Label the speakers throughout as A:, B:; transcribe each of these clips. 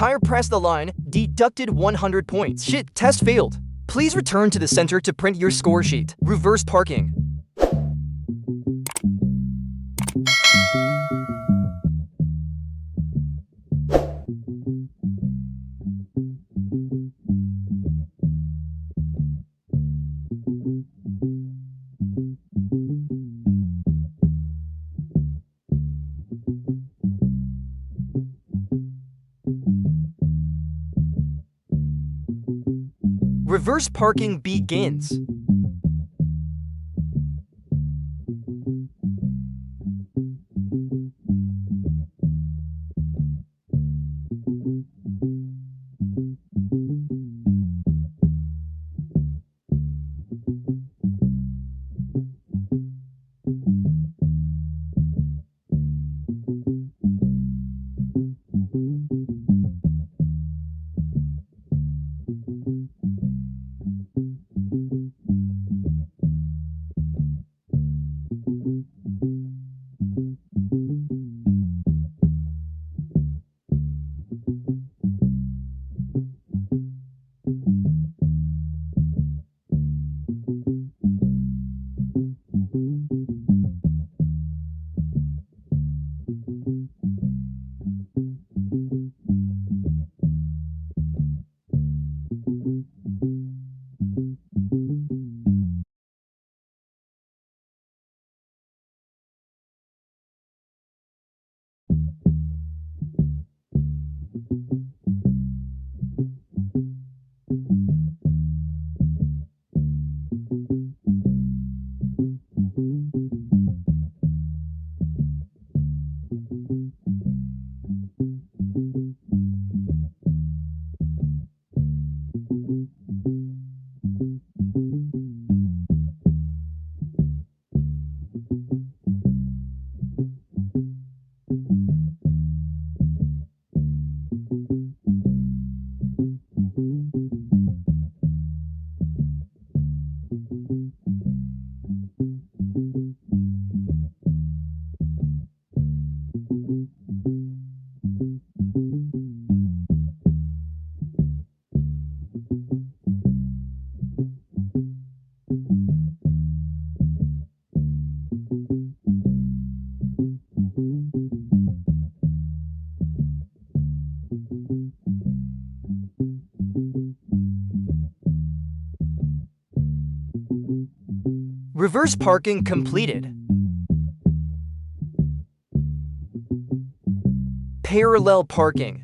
A: Tire pressed the line, deducted 100 points. Shit, test failed. Please return to the center to print your score sheet. Reverse parking. Reverse parking begins. Reverse parking completed. Parallel parking.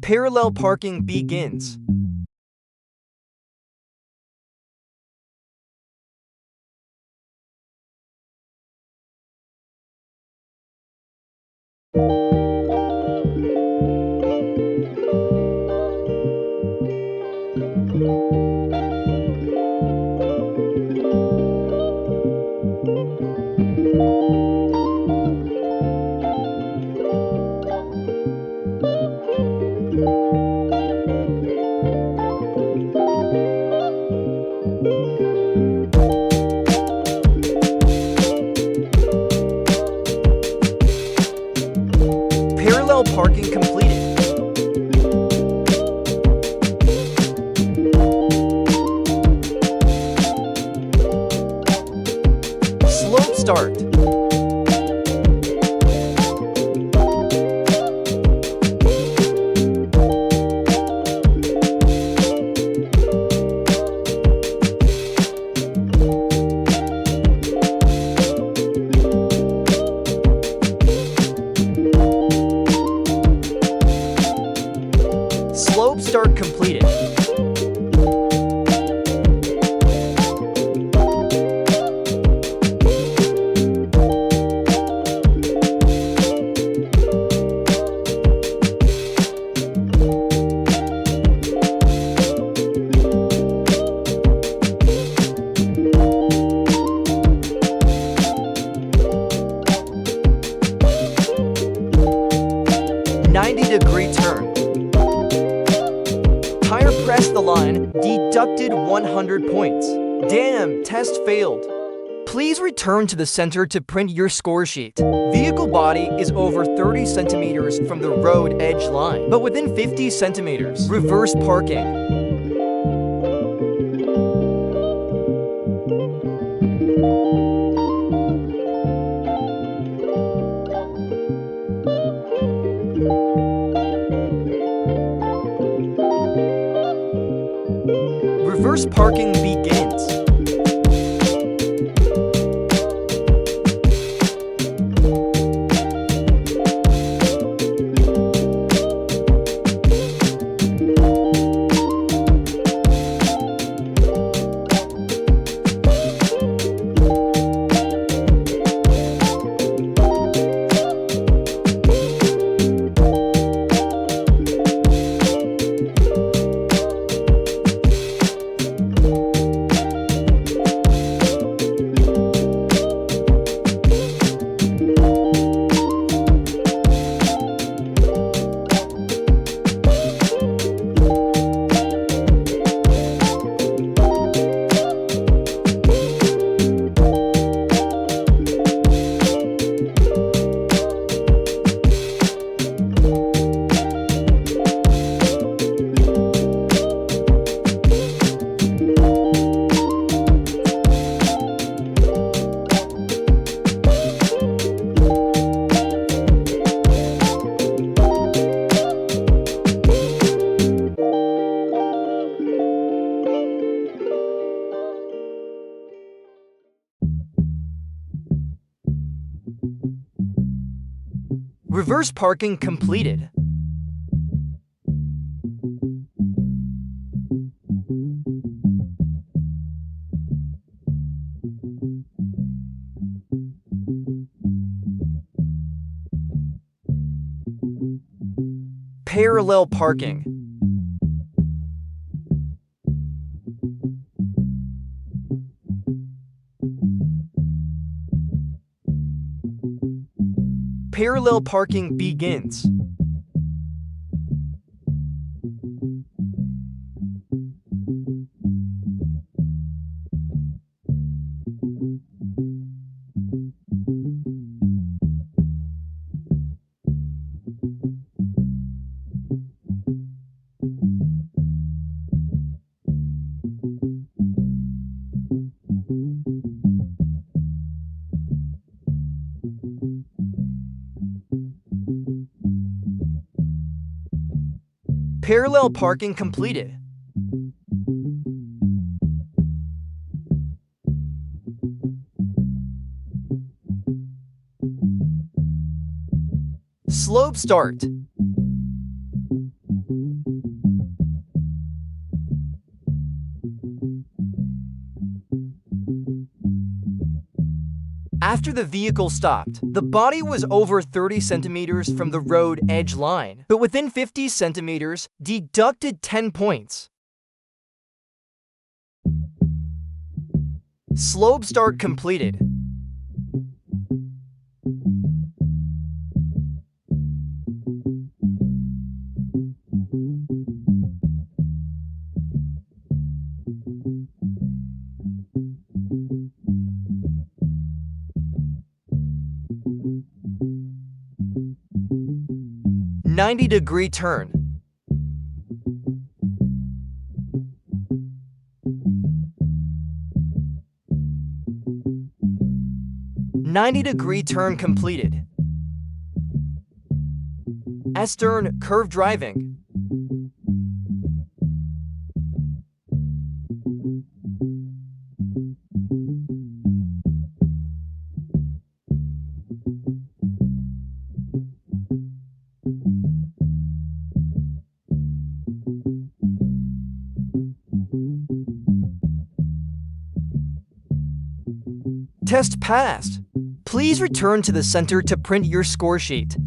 A: Parallel parking begins. Parallel parking completed. Slope start. Slope start completed. Degree turn. Tire pressed the line, deducted 100 points. Damn, test failed. Please return to the center to print your score sheet. Vehicle body is over 30 centimeters from the road edge line, but within 50 centimeters. Reverse parking. Reverse parking begins. Reverse parking completed. Parallel parking. Parallel parking begins. Parallel parking completed. Slope start. After the vehicle stopped, the body was over 30 centimeters from the road edge line, but within 50 centimeters, deducted 10 points. Slope start completed. "90-degree turn." "90-degree turn completed." S-turn curve driving. Test passed. Please return to the center to print your score sheet.